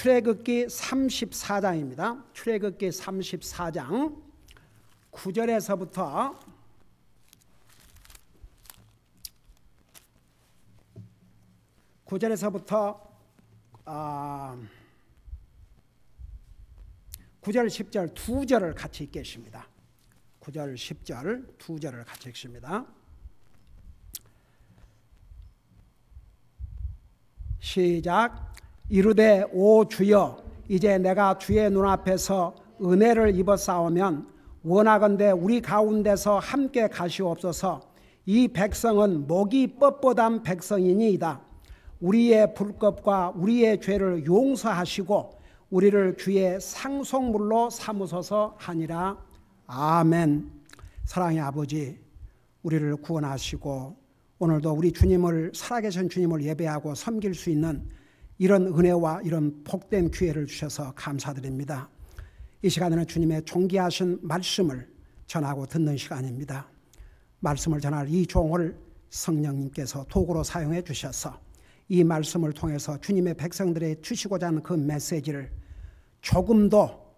출애굽기 34장입니다. 출애굽기 34장 9절에서부터 9절 10절 두 절을 같이 읽겠습니다. 9절 10절 두 절을 같이 읽습니다. 시작. 이르되 오 주여 이제 내가 주의 눈앞에서 은혜를 입었사오면 원하건대 우리 가운데서 함께 가시옵소서. 이 백성은 목이 뻣뻣한 백성이니이다. 우리의 불법과 우리의 죄를 용서하시고 우리를 주의 상속물로 삼으소서 하니라. 아멘. 사랑의 아버지, 우리를 구원하시고 오늘도 우리 주님을, 살아계신 주님을 예배하고 섬길 수 있는 이런 은혜와 이런 복된 기회를 주셔서 감사드립니다. 이 시간에는 주님의 존귀하신 말씀을 전하고 듣는 시간입니다. 말씀을 전할 이 종을 성령님께서 도구로 사용해 주셔서 이 말씀을 통해서 주님의 백성들에 주시고자 하는 그 메시지를 조금도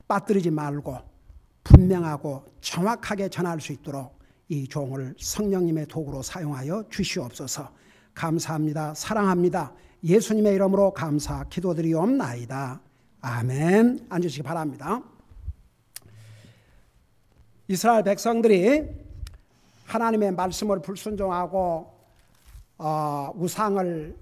빠뜨리지 말고 분명하고 정확하게 전할 수 있도록 이 종을 성령님의 도구로 사용하여 주시옵소서. 감사합니다. 사랑합니다. 예수님의 이름으로 감사 기도드리옵나이다. 아멘. 앉으시기 바랍니다. 이스라엘 백성들이 하나님의 말씀을 불순종하고 우상을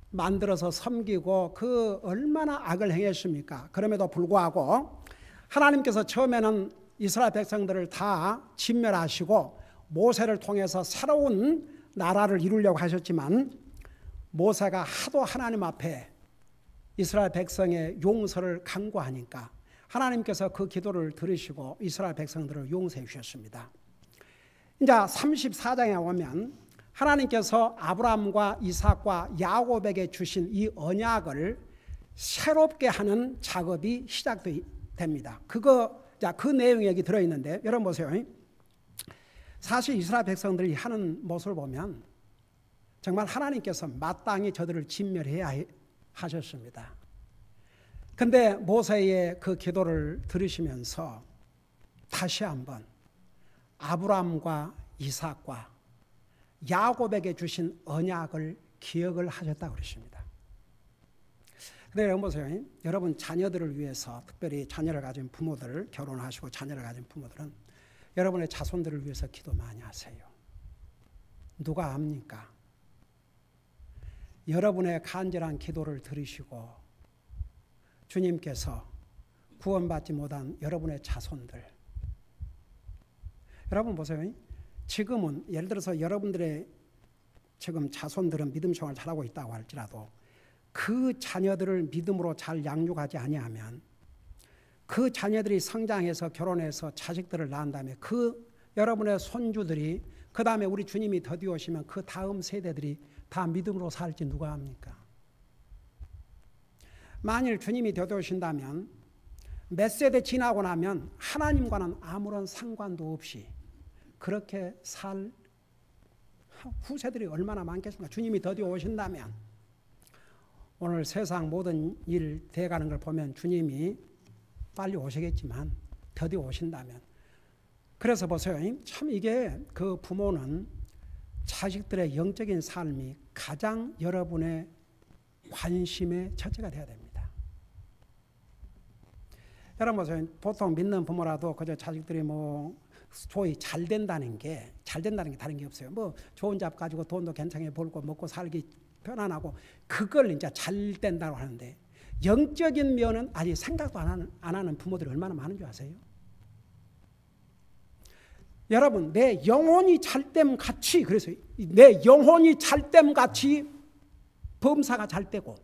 만들어서 섬기고 그 얼마나 악을 행했습니까? 그럼에도 불구하고 하나님께서 처음에는 이스라엘 백성들을 다 진멸하시고 모세를 통해서 새로운 나라를 이루려고 하셨지만 모세가 하도 하나님 앞에 이스라엘 백성의 용서를 간구하니까 하나님께서 그 기도를 들으시고 이스라엘 백성들을 용서해 주셨습니다. 이제 34장에 오면 하나님께서 아브라함과 이삭과 야곱에게 주신 이 언약을 새롭게 하는 작업이 시작됩니다. 그 내용이 여기 들어있는데 여러분 보세요. 사실 이스라엘 백성들이 하는 모습을 보면 정말 하나님께서 마땅히 저들을 진멸해야 하셨습니다. 근데 모세의 그 기도를 들으시면서 다시 한번 아브라함과 이삭과 야곱에게 주신 언약을 기억을 하셨다고 그러십니다. 근데 여러분 보세요. 여러분 자녀들을 위해서, 특별히 자녀를 가진 부모들, 결혼하시고 자녀를 가진 부모들은 여러분의 자손들을 위해서 기도 많이 하세요. 누가 압니까? 여러분의 간절한 기도를 들으시고 주님께서 구원받지 못한 여러분의 자손들, 여러분 보세요. 지금은 예를 들어서 여러분들의 지금 자손들은 믿음 생활을 잘하고 있다고 할지라도 그 자녀들을 믿음으로 잘 양육하지 아니하면 그 자녀들이 성장해서 결혼해서 자식들을 낳은 다음에 그 여러분의 손주들이, 그 다음에 우리 주님이 더디어 오시면 그 다음 세대들이 다 믿음으로 살지 누가 합니까? 만일 주님이 더디어 오신다면 몇 세대 지나고 나면 하나님과는 아무런 상관도 없이 그렇게 살 후세들이 얼마나 많겠습니까? 주님이 더디어 오신다면 오늘 세상 모든 일 돼가는 걸 보면 주님이 빨리 오시겠지만 더디어 오신다면, 그래서 보세요. 참 이게 그 부모는 자식들의 영적인 삶이 가장 여러분의 관심의 첫째가 돼야 됩니다. 여러분 보세요. 보통 믿는 부모라도 그저 자식들이 소위 잘 된다는 게 다른 게 없어요. 좋은 잡 가지고 돈도 괜찮게 벌고 먹고 살기 편안하고 그걸 이제 잘 된다고 하는데 영적인 면은 아직 생각도 안 하는 부모들이 얼마나 많은 줄 아세요? 여러분, 내 영혼이 잘됨 같이, 그래서 내 영혼이 잘됨 같이 범사가 잘 되고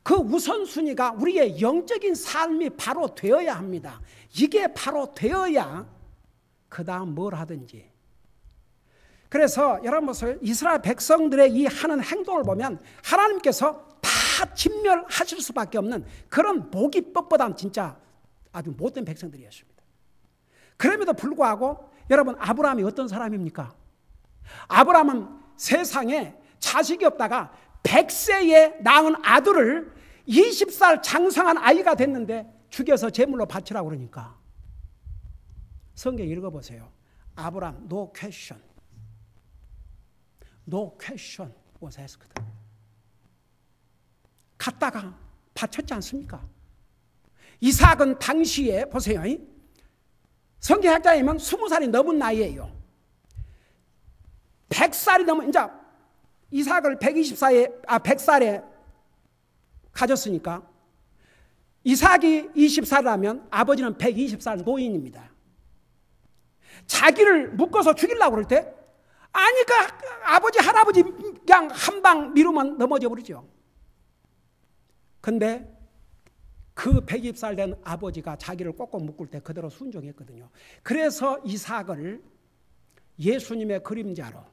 그 우선순위가 우리의 영적인 삶이 바로 되어야 합니다. 이게 바로 되어야 그 다음 뭘 하든지. 그래서 여러분 보세요. 이스라엘 백성들의 이 하는 행동을 보면 하나님께서 다 진멸하실 수밖에 없는 그런 목이 뻣뻣한 진짜 아주 못된 백성들이었습니다. 그럼에도 불구하고 여러분 아브라함이 어떤 사람입니까? 아브라함은 세상에 자식이 없다가 100세에 낳은 아들을 20살 장성한 아이가 됐는데 죽여서 제물로 바치라고 그러니까 성경 읽어보세요. 아브라함 no question was asked. 갔다가 바쳤지 않습니까? 이삭은 당시에 보세요. 성경학자이면 20살이 넘은 나이에요. 100살이 넘은, 이제 이삭을 100살에 가졌으니까 이삭이 20살이라면 아버지는 120살 노인입니다. 자기를 묶어서 죽이려고 그럴 때 아니 그 아버지 할아버지 그냥 한 방 미루면 넘어져 버리죠. 근데 그 120살 된 아버지가 자기를 꼭꼭 묶을 때 그대로 순종했거든요. 그래서 이삭을 예수님의 그림자로,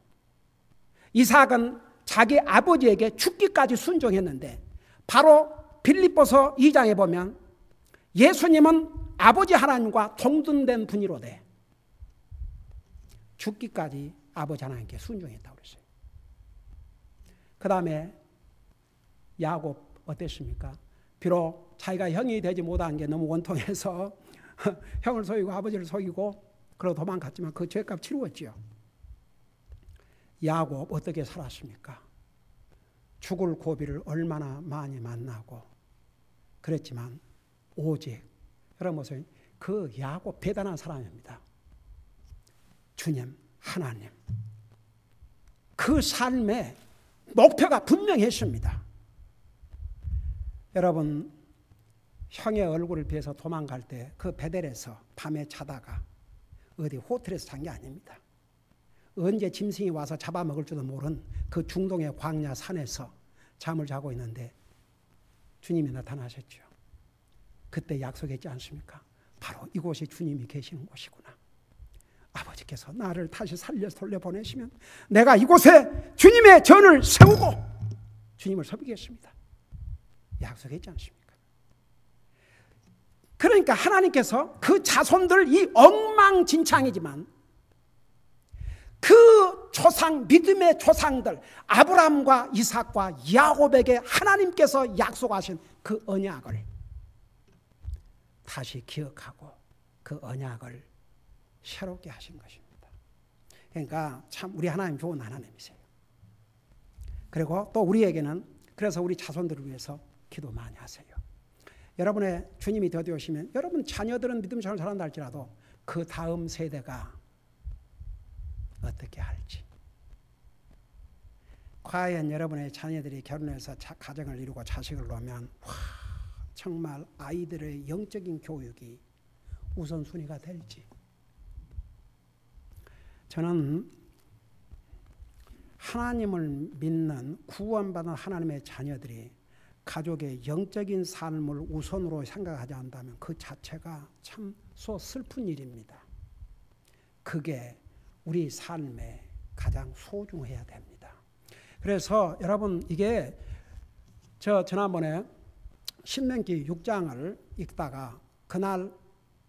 이삭은 자기 아버지에게 죽기까지 순종했는데 바로 빌립보서 2장에 보면 예수님은 아버지 하나님과 동등된 분이로되 죽기까지 아버지 하나님께 순종했다고 그랬어요. 그 다음에 야곱 어땠습니까? 비록 자기가 형이 되지 못한 게 너무 원통해서 형을 속이고 아버지를 속이고 그러고 도망갔지만 그 죄값 치루었지요. 야곱 어떻게 살았습니까? 죽을 고비를 얼마나 많이 만나고 그랬지만 오직 여러분 보세요. 그 야곱 대단한 사람입니다. 주님 하나님 그 삶의 목표가 분명했습니다. 여러분 형의 얼굴을 피해서 도망갈 때 그 베델에서 밤에 자다가 어디 호텔에서 잔 게 아닙니다. 언제 짐승이 와서 잡아먹을 줄도 모른 그 중동의 광야 산에서 잠을 자고 있는데 주님이 나타나셨죠. 그때 약속했지 않습니까? 바로 이곳이 주님이 계시는 곳이구나. 아버지께서 나를 다시 살려서 돌려보내시면 내가 이곳에 주님의 전을 세우고 주님을 섬기겠습니다. 약속했지 않습니까? 그러니까 하나님께서 그 자손들 이 엉망진창이지만 그 조상, 믿음의 조상들 아브라함과 이삭과 야곱에게 하나님께서 약속하신 그 언약을 다시 기억하고 그 언약을 새롭게 하신 것입니다. 그러니까 참 우리 하나님 좋은 하나님이세요. 그리고 또 우리에게는 그래서 우리 자손들을 위해서 기도 많이 하세요. 여러분의 주님이 되어오시면 여러분 자녀들은 믿음처럼 자란다 할지라도 그 다음 세대가 어떻게 할지, 과연 여러분의 자녀들이 결혼해서 가정을 이루고 자식을 놓으면 정말 아이들의 영적인 교육이 우선순위가 될지. 저는 하나님을 믿는 구원받은 하나님의 자녀들이 가족의 영적인 삶을 우선으로 생각하지 않는다면 그 자체가 참 슬픈 일입니다. 그게 우리 삶에 가장 소중해야 됩니다. 그래서 여러분 이게 지난번에 신명기 6장을 읽다가 그날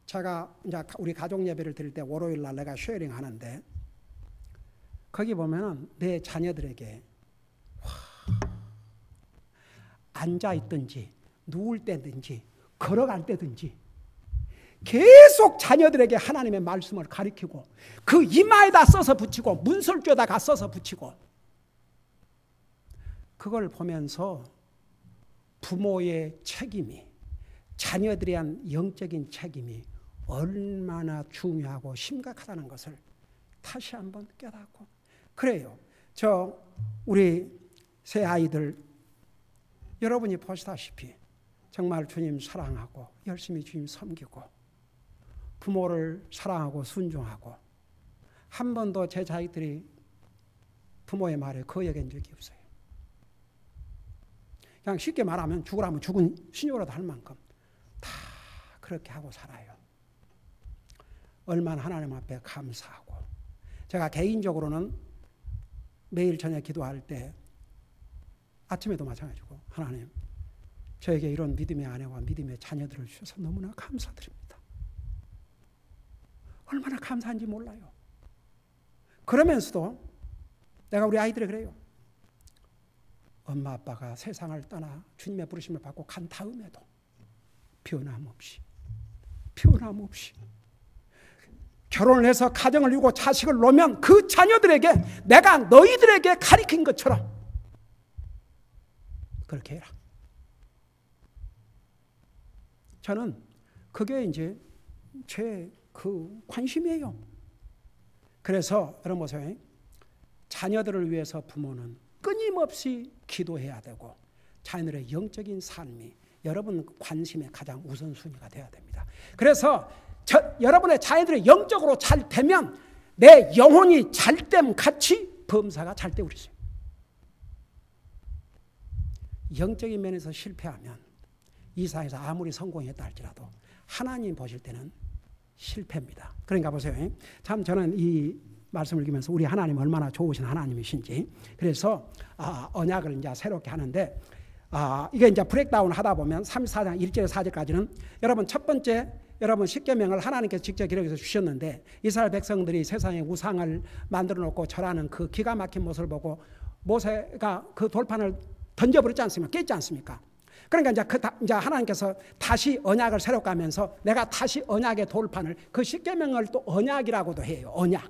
제가 이제 우리 가족 예배를 드릴 때 월요일 날 내가 쉐어링 하는데 거기 보면은 내 자녀들에게 앉아 있든지 누울 때든지 걸어갈 때든지 계속 자녀들에게 하나님의 말씀을 가르치고 그 이마에다 써서 붙이고 문설주에다가 써서 붙이고 그걸 보면서 부모의 책임이 자녀들에 대한 영적인 책임이 얼마나 중요하고 심각하다는 것을 다시 한번 깨닫고 그래요. 우리 새 아이들 여러분이 보시다시피 정말 주님 사랑하고 열심히 주님 섬기고 부모를 사랑하고 순종하고 한 번도 제 자식들이 부모의 말에 거역한 적이 없어요. 그냥 쉽게 말하면 죽으라면 죽은 신용이라도 할 만큼 다 그렇게 하고 살아요. 얼마나 하나님 앞에 감사하고 제가 개인적으로는 매일 저녁 기도할 때 아침에도 마찬가지고 하나님 저에게 이런 믿음의 아내와 믿음의 자녀들을 주셔서 너무나 감사드립니다. 얼마나 감사한지 몰라요. 그러면서도 내가 우리 아이들에 그래요. 엄마 아빠가 세상을 떠나 주님의 부르심을 받고 간 다음에도 변함없이 결혼을 해서 가정을 이루고 자식을 놓으면 그 자녀들에게 내가 너희들에게 가르친 것처럼 그렇게 해라. 저는 그게 이제 제 그 관심이에요. 그래서 여러분 보세요. 자녀들을 위해서 부모는 끊임없이 기도해야 되고 자녀들의 영적인 삶이 여러분 관심의 가장 우선순위가 되어야 됩니다. 그래서 여러분의 자녀들이 영적으로 잘 되면 내 영혼이 잘됨 같이 범사가 잘 되고 있어요. 영적인 면에서 실패하면 이 세상에서 아무리 성공했다 할지라도 하나님 보실 때는 실패입니다. 그러니까 보세요. 참 저는 이 말씀을 읽으면서 우리 하나님 얼마나 좋으신 하나님이신지 그래서 언약을 이제 새롭게 하는데 이게 이제 브레이크다운 하다 보면 34장 1절에서 4절까지는 여러분 첫 번째 여러분 십계명을 하나님께서 직접 기록해서 주셨는데 이스라엘 백성들이 세상에 우상을 만들어 놓고 절하는 그 기가 막힌 모습을 보고 모세가 그 돌판을 던져버렸지 않습니까? 깼지 않습니까? 그러니까 이제 하나님께서 다시 언약을 새롭게 하면서 내가 다시 언약의 돌판을 그 십계명을 또 언약이라고도 해요. 언약.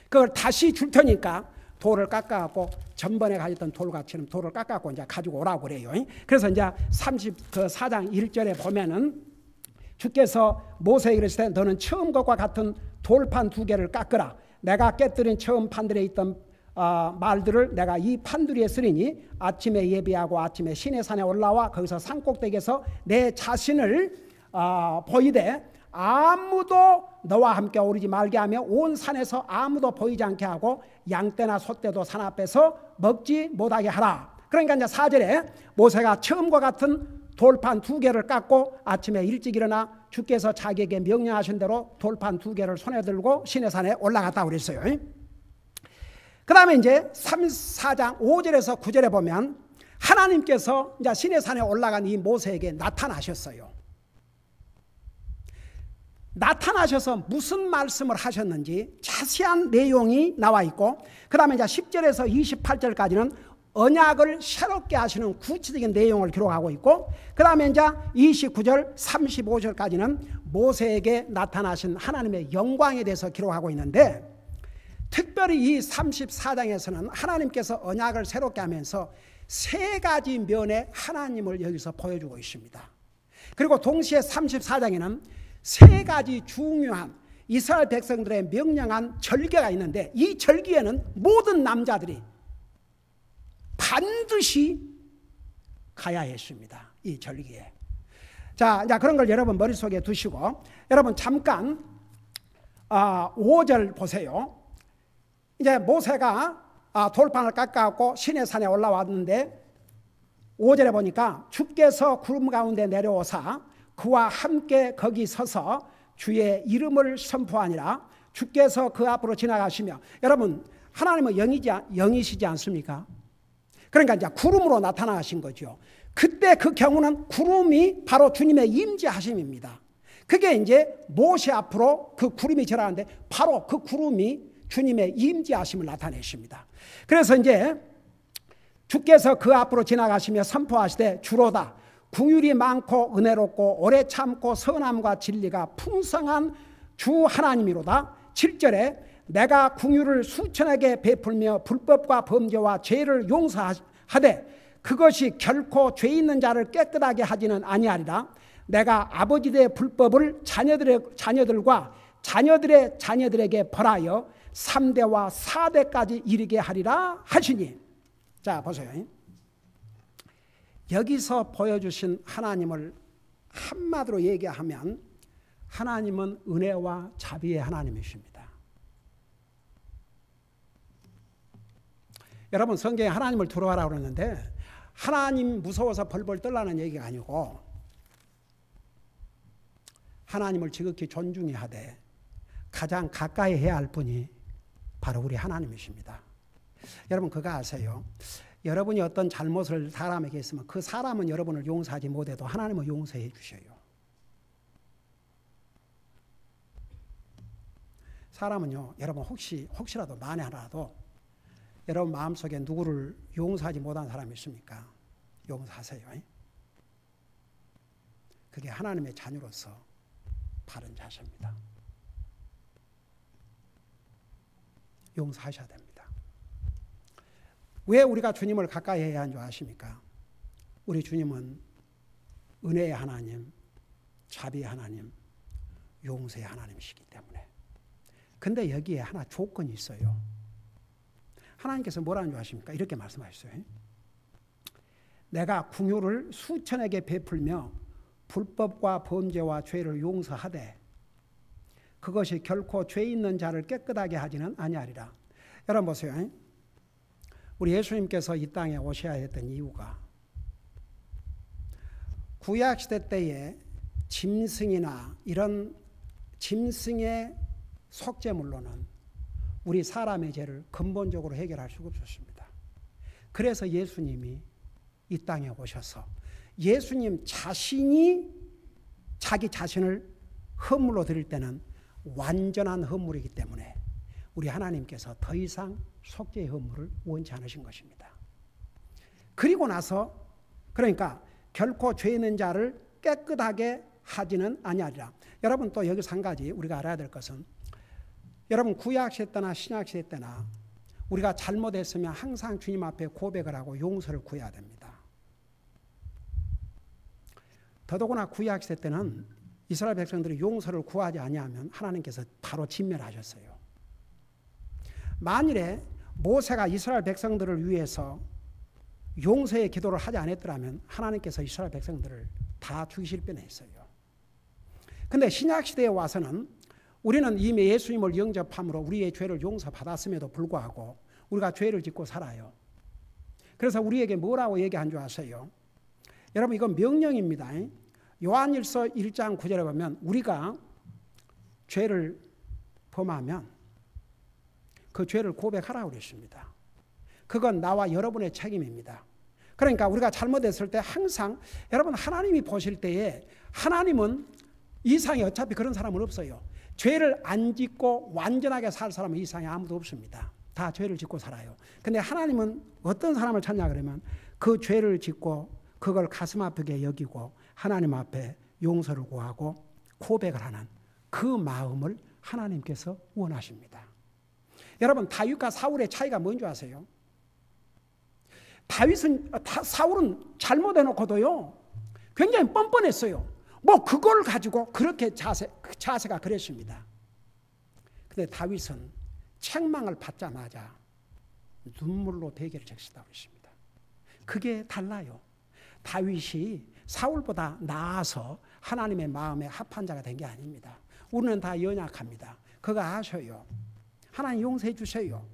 그걸 다시 줄 테니까 돌을 깎아갖고 전번에 가졌던 돌같이는 돌을 깎아갖고 이제 가지고 오라고 그래요. 그래서 이제 34장 1절에 보면은 주께서 모세에게 이르시되 너는 처음 것과 같은 돌판 2개를 깎으라. 내가 깨뜨린 처음 판들에 있던 말들을 내가 이 판두리에 쓰리니 아침에 예비하고 아침에 시내산에 올라와 거기서 산꼭대기에서 내 자신을 보이되 아무도 너와 함께 오르지 말게 하며 온 산에서 아무도 보이지 않게 하고 양떼나 소떼도 산 앞에서 먹지 못하게 하라. 그러니까 이제 4절에 모세가 처음과 같은 돌판 2개를 깎고 아침에 일찍 일어나 주께서 자기에게 명령하신 대로 돌판 2개를 손에 들고 시내산에 올라갔다고 그랬어요. 그 다음에 이제 34장 5절에서 9절에 보면 하나님께서 이제 시내산에 올라간 이 모세에게 나타나셨어요. 나타나셔서 무슨 말씀을 하셨는지 자세한 내용이 나와 있고 그 다음에 이제 10절에서 28절까지는 언약을 새롭게 하시는 구체적인 내용을 기록하고 있고 그 다음에 이제 29절 35절까지는 모세에게 나타나신 하나님의 영광에 대해서 기록하고 있는데 특별히 이 34장에서는 하나님께서 언약을 새롭게 하면서 3가지 면의 하나님을 여기서 보여주고 있습니다. 그리고 동시에 34장에는 3가지 중요한 이스라엘 백성들의 명령한 절기가 있는데 이 절기에는 모든 남자들이 반드시 가야 했습니다. 이 절기에. 자, 그런 걸 여러분 머릿속에 두시고 여러분 잠깐 5절 보세요. 이제 모세가 돌판을 깎아갖고 시내산에 올라왔는데 5절에 보니까 주께서 구름 가운데 내려오사 그와 함께 거기 서서 주의 이름을 선포하니라. 주께서 그 앞으로 지나가시며 여러분 하나님은 영이시지 않습니까? 그러니까 이제 구름으로 나타나신 거죠. 그때 그 경우는 구름이 바로 주님의 임재하심입니다. 그게 이제 모세 앞으로 그 구름이 지나가는데 바로 그 구름이 주님의 임재하심을 나타내십니다. 그래서 이제 주께서 그 앞으로 지나가시며 선포하시되 주로다 긍휼이 많고 은혜롭고 오래 참고 선함과 진리가 풍성한 주 하나님이로다. 7절에 내가 긍휼을 수천에게 베풀며 불법과 범죄와 죄를 용서하되 그것이 결코 죄 있는 자를 깨끗하게 하지는 아니하리라. 내가 아버지의 불법을 자녀들과 자녀들의 자녀들에게 벌하여 3대와 4대까지 이르게 하리라 하시니. 자 보세요. 여기서 보여주신 하나님을 한마디로 얘기하면 하나님은 은혜와 자비의 하나님이십니다. 여러분 성경에 하나님을 두려워하라고 그러는데 하나님 무서워서 벌벌 떨라는 얘기가 아니고 하나님을 지극히 존중히 하되 가장 가까이 해야 할 분이 바로 우리 하나님이십니다. 여러분 그거 아세요? 여러분이 어떤 잘못을 사람에게 했으면 그 사람은 여러분을 용서하지 못해도 하나님은 용서해 주셔요. 사람은요 여러분 혹시라도 만에 하나라도 여러분 마음속에 누구를 용서하지 못한 사람이 있습니까? 용서하세요. 그게 하나님의 자녀로서 바른 자세입니다. 용서하셔야 됩니다. 왜 우리가 주님을 가까이 해야 하는 줄 아십니까? 우리 주님은 은혜의 하나님, 자비의 하나님, 용서의 하나님이시기 때문에. 근데 여기에 하나 조건이 있어요. 하나님께서 뭐라는 줄 아십니까? 이렇게 말씀하셨어요. 내가 긍휼을 수천에게 베풀며 불법과 범죄와 죄를 용서하되 그것이 결코 죄 있는 자를 깨끗하게 하지는 아니하리라. 여러분 보세요. 우리 예수님께서 이 땅에 오셔야 했던 이유가 구약시대 때에 짐승이나 이런 짐승의 속죄물로는 우리 사람의 죄를 근본적으로 해결할 수가 없었습니다. 그래서 예수님이 이 땅에 오셔서 예수님 자신이 자기 자신을 헌물로 드릴 때는 완전한 헌물이기 때문에 우리 하나님께서 더 이상 속죄의 헌물을 원치 않으신 것입니다. 그리고 나서 그러니까 결코 죄 있는 자를 깨끗하게 하지는 아니하리라. 여러분 또 여기서 한 가지 우리가 알아야 될 것은 여러분 구약시대 때나 신약시대 때나 우리가 잘못했으면 항상 주님 앞에 고백을 하고 용서를 구해야 됩니다. 더더구나 구약시대 때는 이스라엘 백성들이 용서를 구하지 아니하면 하나님께서 바로 진멸하셨어요. 만일에 모세가 이스라엘 백성들을 위해서 용서의 기도를 하지 않았더라면 하나님께서 이스라엘 백성들을 다 죽이실 뻔했어요. 근데 신약시대에 와서는 우리는 이미 예수님을 영접함으로 우리의 죄를 용서받았음에도 불구하고 우리가 죄를 짓고 살아요. 그래서 우리에게 뭐라고 얘기한 줄 아세요? 여러분 이건 명령입니다. 요한일서 1장 9절에 보면 우리가 죄를 범하면 그 죄를 고백하라고 그랬습니다. 그건 나와 여러분의 책임입니다. 그러니까 우리가 잘못했을 때 항상 여러분 하나님이 보실 때에 하나님은 이 세상에 어차피 그런 사람은 없어요. 죄를 안 짓고 완전하게 살 사람은 이 세상에 아무도 없습니다. 다 죄를 짓고 살아요. 근데 하나님은 어떤 사람을 찾냐 그러면 그 죄를 짓고 그걸 가슴 아프게 여기고 하나님 앞에 용서를 구하고 고백을 하는 그 마음을 하나님께서 원하십니다. 여러분 다윗과 사울의 차이가 뭔지 아세요? 사울은 잘못해놓고도요 굉장히 뻔뻔했어요. 뭐 그걸 가지고 그렇게 자세가 그랬습니다. 근데 다윗은 책망을 받자마자 눈물로 대결을 적시다고 했습니다. 그게 달라요. 다윗이 사울보다 나아서 하나님의 마음에 합한 자가 된 게 아닙니다. 우리는 다 연약합니다. 그거 아셔요. 하나님 용서해 주세요.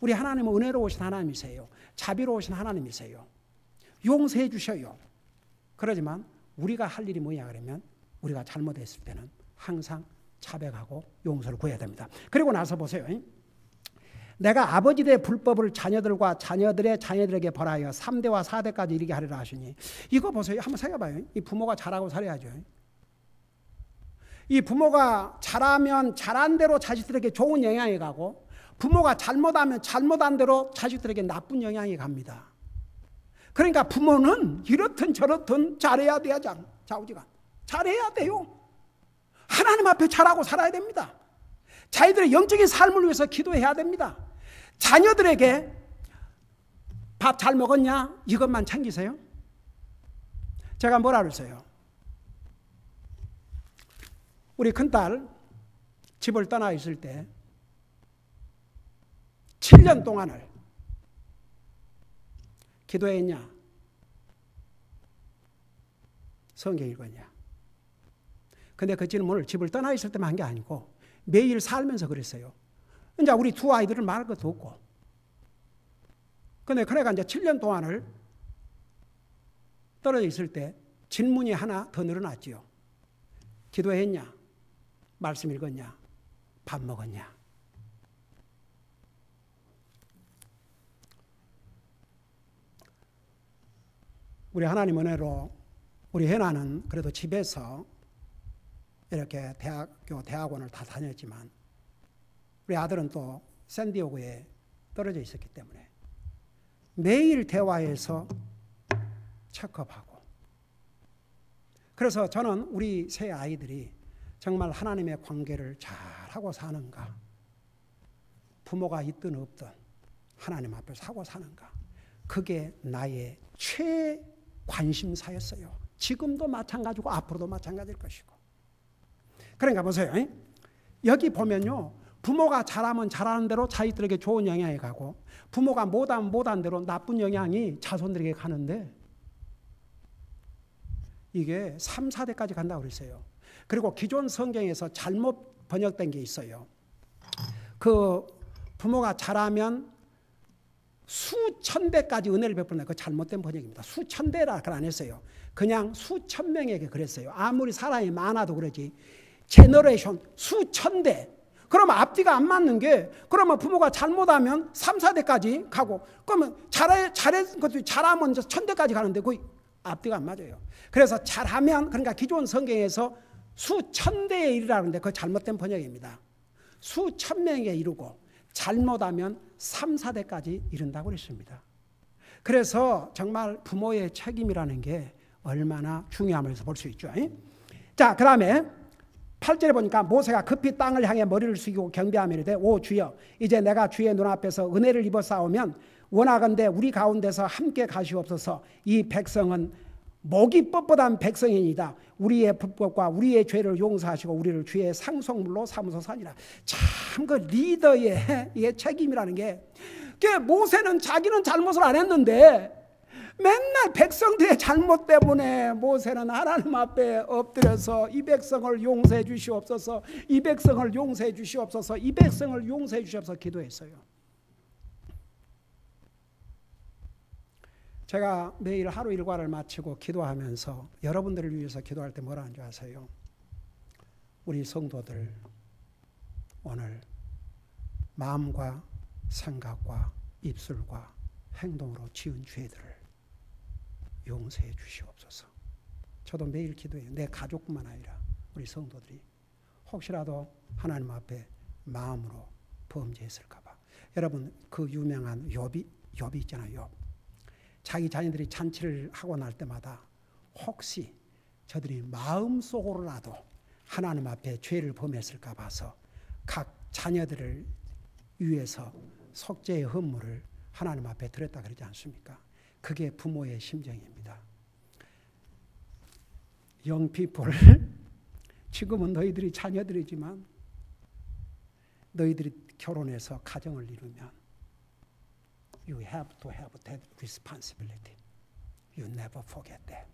우리 하나님은 은혜로우신 하나님이세요. 자비로우신 하나님이세요. 용서해 주셔요. 그러지만 우리가 할 일이 뭐냐 그러면 우리가 잘못했을 때는 항상 자백하고 용서를 구해야 됩니다. 그리고 나서 보세요. 내가 아버지들의 불법을 자녀들과 자녀들의 자녀들에게 벌하여 3대와 4대까지 이르게 하리라 하시니 이거 보세요. 한번 생각해봐요. 이 부모가 잘하고 살아야죠. 이 부모가 잘하면 잘한 대로 자식들에게 좋은 영향이 가고 부모가 잘못하면 잘못한 대로 자식들에게 나쁜 영향이 갑니다. 그러니까 부모는 이렇든 저렇든 잘해야 돼야 좌우지간 잘해야 돼요. 하나님 앞에 잘하고 살아야 됩니다. 자기들의 영적인 삶을 위해서 기도해야 됩니다. 자녀들에게 밥 잘 먹었냐? 이것만 챙기세요. 제가 뭐라 그랬어요? 우리 큰딸 집을 떠나 있을 때 7년 동안을 기도했냐? 성경 읽었냐? 근데 그 질문을 집을 떠나 있을 때만 한 게 아니고 매일 살면서 그랬어요. 이제 우리 두 아이들을 말할 것도 없고. 근데 그래가 이제 7년 동안을 떨어져 있을 때 질문이 하나 더 늘어났지요. 기도했냐? 말씀 읽었냐? 밥 먹었냐? 우리 하나님 은혜로 우리 해나는 그래도 집에서 이렇게 대학원을 다 다녔지만 우리 아들은 또 샌디에고에 떨어져 있었기 때문에 매일 대화해서 체크업하고. 그래서 저는 우리 새 아이들이 정말 하나님의 관계를 잘하고 사는가, 부모가 있든 없든 하나님 앞에서 하고 사는가, 그게 나의 최관심사였어요. 지금도 마찬가지고 앞으로도 마찬가지일 것이고. 그러니까 보세요. 여기 보면요, 부모가 잘하면 잘하는 대로 자식들에게 좋은 영향이 가고, 부모가 못하면 못한 대로 나쁜 영향이 자손들에게 가는데, 이게 3, 4대까지 간다고 그랬어요. 그리고 기존 성경에서 잘못 번역된 게 있어요. 그 부모가 잘하면 수천 배까지 은혜를 베푸는, 그 잘못된 번역입니다. 수천 배라 안 했어요. 그냥 수천 명에게 그랬어요. 아무리 사람이 많아도 그러지, 제너레이션 수천 대. 그러면 앞뒤가 안 맞는 게, 그러면 부모가 잘못하면 3, 4대까지 가고, 그러면 잘하면 1000대까지 가는데 그 앞뒤가 안 맞아요. 그래서 잘하면, 그러니까 기존 성경에서 수천 대에 이르라는데 그거 잘못된 번역입니다. 수천 명에 이르고 잘못하면 3, 4대까지 이른다고 그랬습니다. 그래서 정말 부모의 책임이라는 게 얼마나 중요함을 볼 수 있죠. 자, 그 다음에 8절에 보니까 모세가 급히 땅을 향해 머리를 숙이고 경배하며 이르되, 오 주여, 이제 내가 주의 눈앞에서 은혜를 입어 싸우면 원하건대 우리 가운데서 함께 가시옵소서. 이 백성은 목이 뻣뻣한 백성이니이다. 우리의 불법과 우리의 죄를 용서하시고 우리를 주의 상속물로 삼으소서니라. 참 그 리더의 책임이라는 게, 모세는 자기는 잘못을 안 했는데 맨날 백성들의 잘못 때문에 모세는 하나님 앞에 엎드려서 이 백성을 용서해 주시옵소서, 이 백성을 용서해 주시옵소서, 이 백성을 용서해 주시옵소서 기도했어요. 제가 매일 하루 일과를 마치고 기도하면서 여러분들을 위해서 기도할 때 뭐라 하는 줄 아세요? 우리 성도들 오늘 마음과 생각과 입술과 행동으로 지은 죄들을 용서해 주시옵소서. 저도 매일 기도해요. 내 가족뿐만 아니라 우리 성도들이 혹시라도 하나님 앞에 마음으로 범죄했을까 봐. 여러분, 그 유명한 욥이 있잖아요. 욥. 자기 자녀들이 잔치를 하고 날 때마다 혹시 저들이 마음속으로라도 하나님 앞에 죄를 범했을까 봐서 각 자녀들을 위해서 속죄의 헌물을 하나님 앞에 드렸다 그러지 않습니까? 그게 부모의 심정입니다. 영피플, 지금은 너희들이 자녀들이지만 너희들이 결혼해서 가정을 이루면 You have to have that responsibility. You never forget that.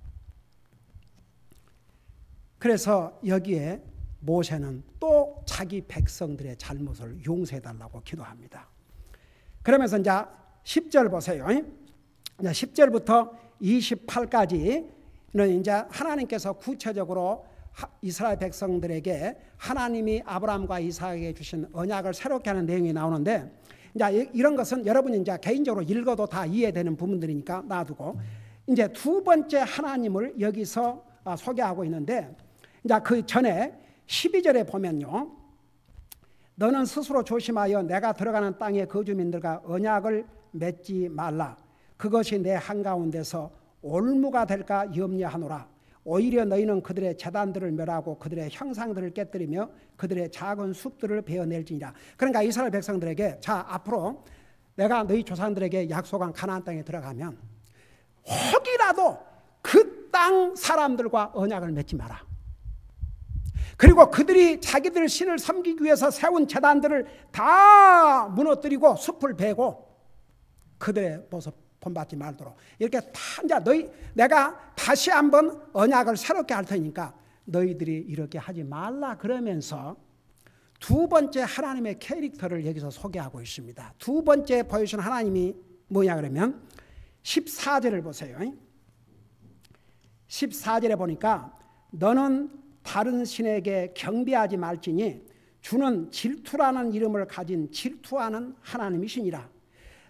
그래서 여기에 모세는 또 자기 백성들의 잘못을 용서해달라고 기도합니다. 그러면서 이제 10절 보세요. 이제 10절부터 28까지는 이제 하나님께서 구체적으로 이스라엘 백성들에게 하나님이 아브라함과 이삭에게 주신 언약을 새롭게 하는 내용이 나오는데, 이제 이런 것은 여러분이 이제 개인적으로 읽어도 다 이해되는 부분들이니까 놔두고, 이제 두 번째 하나님을 여기서 소개하고 있는데, 이제 그 전에 12절에 보면요, 너는 스스로 조심하여 내가 들어가는 땅의 거주민들과 언약을 맺지 말라. 그것이 내 한가운데서 올무가 될까 염려하노라. 오히려 너희는 그들의 제단들을 멸하고 그들의 형상들을 깨뜨리며 그들의 작은 숲들을 베어낼지니라. 그러니까 이스라엘 백성들에게, 자, 앞으로 내가 너희 조상들에게 약속한 가나안 땅에 들어가면 혹이라도 그 땅 사람들과 언약을 맺지 마라. 그리고 그들이 자기들 신을 섬기기 위해서 세운 제단들을 다 무너뜨리고 숲을 베고 그들의 모습 본받지 말도록, 이렇게 다 이제 내가 다시 한번 언약을 새롭게 할 테니까 너희들이 이렇게 하지 말라 그러면서 두 번째 하나님의 캐릭터를 여기서 소개하고 있습니다. 두 번째 보여주신 하나님이 뭐냐 그러면 14절을 보세요. 14절에 보니까 너는 다른 신에게 경배하지 말지니 주는 질투라는 이름을 가진 질투하는 하나님이시니라.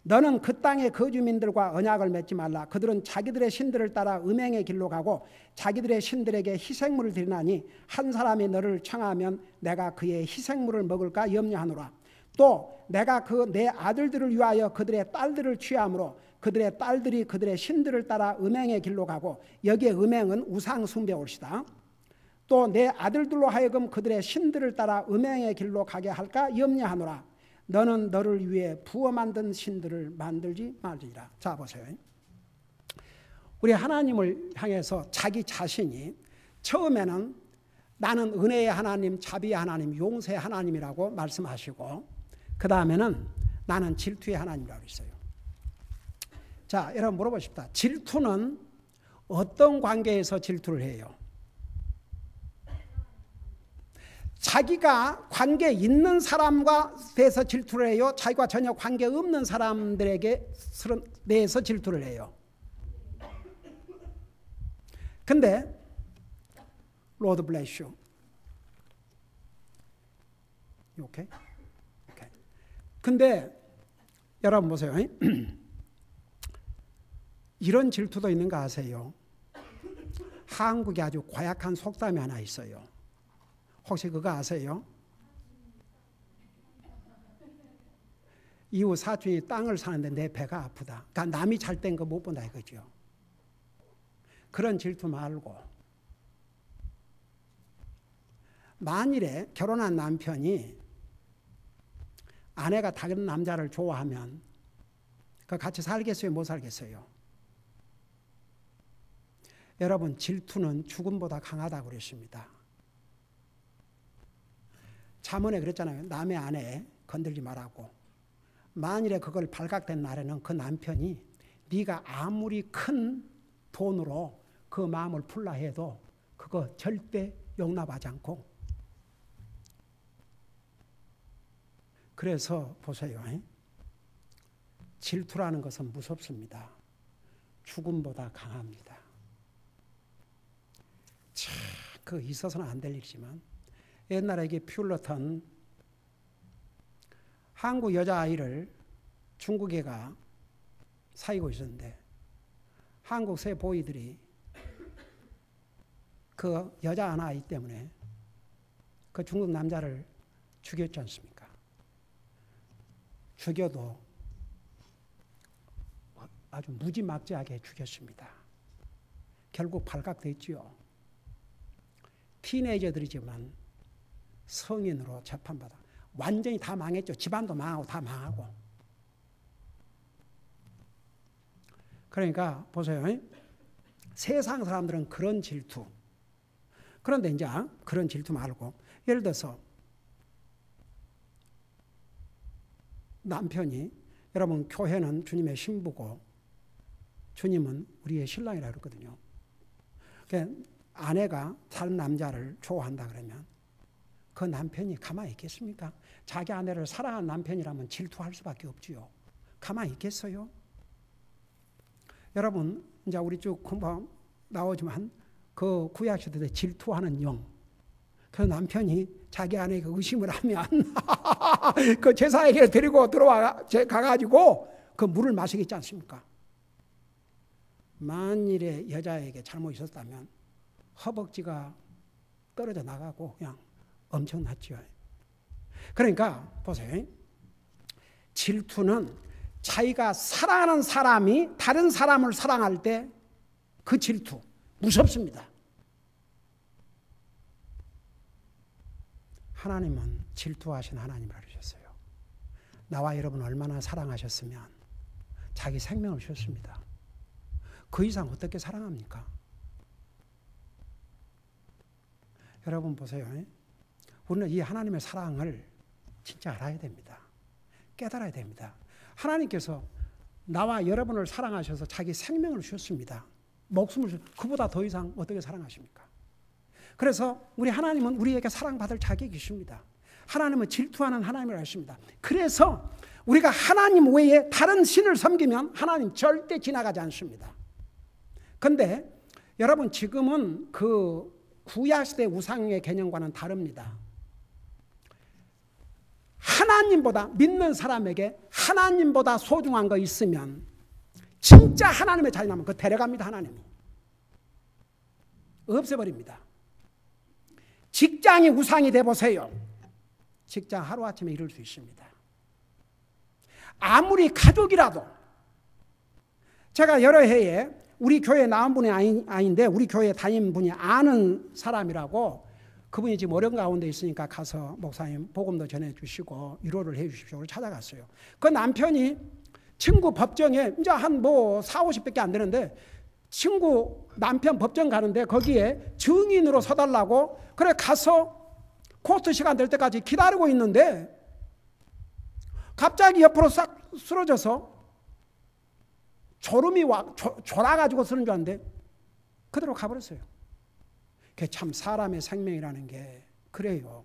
너는 그 땅의 거주민들과 언약을 맺지 말라. 그들은 자기들의 신들을 따라 음행의 길로 가고 자기들의 신들에게 희생물을 드리나니 한 사람이 너를 청하면 내가 그의 희생물을 먹을까 염려하노라. 또 내가 내 아들들을 위하여 그들의 딸들을 취함으로 그들의 딸들이 그들의 신들을 따라 음행의 길로 가고 여기에 음행은 우상 숭배올시다. 또 내 아들들로 하여금 그들의 신들을 따라 음행의 길로 가게 할까 염려하노라. 너는 너를 위해 부어 만든 신들을 만들지 말지니라. 자 보세요. 우리 하나님을 향해서 자기 자신이 처음에는 나는 은혜의 하나님, 자비의 하나님, 용서의 하나님이라고 말씀하시고 그 다음에는 나는 질투의 하나님이라고 했어요. 자, 여러분 물어보십시다. 질투는 어떤 관계에서 질투를 해요? 자기가 관계 있는 사람과 대해서 질투를 해요? 자기가 전혀 관계 없는 사람들에게 대해서 질투를 해요? 근데 Lord bless you. 오케이? 오케이. 근데 여러분 보세요. 이런 질투도 있는 거 아세요? 한국에 아주 고약한 속담이 하나 있어요. 혹시 그거 아세요? 이웃 사촌이 땅을 사는데 내 배가 아프다. 그러니까 남이 잘 된 거 못 본다 이거죠. 그런 질투 말고 만일에 결혼한 남편이 아내가 다른 남자를 좋아하면 그 같이 살겠어요? 못 살겠어요? 여러분 질투는 죽음보다 강하다고 그랬습니다. 잠언에 그랬잖아요. 남의 아내 건들지 말라고. 만일에 그걸 발각된 날에는 그 남편이 네가 아무리 큰 돈으로 그 마음을 풀라 해도 그거 절대 용납하지 않고. 그래서 보세요. 질투라는 것은 무섭습니다. 죽음보다 강합니다. 참, 그 있어서는 안 될 일이지만 옛날에 이게 퓰러턴 한국 여자아이를 중국 애가 사귀고 있었는데 한국 새 보이들이 그 여자 아이 때문에 그 중국 남자를 죽였지 않습니까? 죽여도 아주 무지막지하게 죽였습니다. 결국 발각됐지요. 티네이저들이지만 성인으로 재판받아 완전히 다 망했죠. 집안도 망하고 다 망하고. 그러니까 보세요. 세상 사람들은 그런 질투. 그런데 이제 그런 질투 말고 예를 들어서 남편이 여러분 교회는 주님의 신부고 주님은 우리의 신랑이라고 그러거든요. 그러니까 아내가 다른 남자를 좋아한다 그러면 그 남편이 가만히 있겠습니까? 자기 아내를 사랑하는 남편이라면 질투할 수밖에 없지요. 가만히 있겠어요? 여러분 이제 우리 쭉 금방 나오지만 그 구약시대에 질투하는 영. 그 남편이 자기 아내에게 의심을 하면 그 제사에게 데리고 가가지고 그 물을 마시겠지 않습니까? 만일에 여자에게 잘못 있었다면 허벅지가 떨어져 나가고 그냥 엄청났죠. 그러니까 보세요. 질투는 자기가 사랑하는 사람이 다른 사람을 사랑할 때 그 질투 무섭습니다. 하나님은 질투하신 하나님이라고 하셨어요. 나와 여러분 얼마나 사랑하셨으면 자기 생명을 주셨습니다. 그 이상 어떻게 사랑합니까? 여러분 보세요. 우리는 이 하나님의 사랑을 진짜 알아야 됩니다. 깨달아야 됩니다. 하나님께서 나와 여러분을 사랑하셔서 자기 생명을 주셨습니다. 목숨을 주셨습니다. 그보다 더 이상 어떻게 사랑하십니까? 그래서 우리 하나님은 우리에게 사랑받을 자격이 있습니다. 하나님은 질투하는 하나님이라고 했습니다. 그래서 우리가 하나님 외에 다른 신을 섬기면 하나님 절대 지나가지 않습니다. 그런데 여러분 지금은 그 구약시대 우상의 개념과는 다릅니다. 하나님보다 믿는 사람에게 하나님보다 소중한 거 있으면 진짜 하나님의 자녀라면 그거 데려갑니다. 하나님이. 없애버립니다. 직장이 우상이 돼보세요. 직장 하루아침에 이룰 수 있습니다. 아무리 가족이라도 제가 여러 해에 우리 교회 나온 분이 아닌데 우리 교회 다니는 분이 아는 사람이라고, 그분이 지금 어려운 가운데 있으니까 가서 목사님 복음도 전해주시고 위로를 해주십시오. 찾아갔어요. 그 남편이 친구 법정에 이제 한 4, 50밖에 안 되는데, 친구 남편 법정 가는데 거기에 증인으로 서달라고 그래 가서 코트 시간 될 때까지 기다리고 있는데, 갑자기 옆으로 싹 쓰러져서 졸음이 졸아가지고 쓰는 줄 알았는데 그대로 가버렸어요. 그게 참 사람의 생명이라는 게 그래요.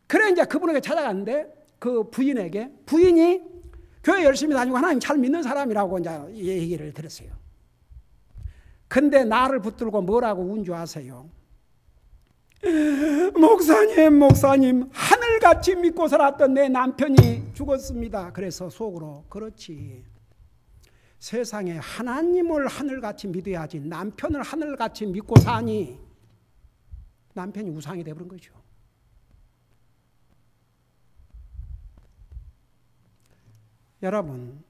그래 이제 그분에게 찾아갔는데, 그 부인이 교회 열심히 다니고 하나님 잘 믿는 사람이라고 이제 얘기를 들었어요. 근데 나를 붙들고 뭐라고 운 줄 아세요? 목사님 하늘같이 믿고 살았던 내 남편이 죽었습니다. 그래서 속으로, 그렇지, 세상에 하나님을 하늘같이 믿어야지 남편을 하늘같이 믿고 사니 남편이 우상이 되어버린 거죠. 여러분,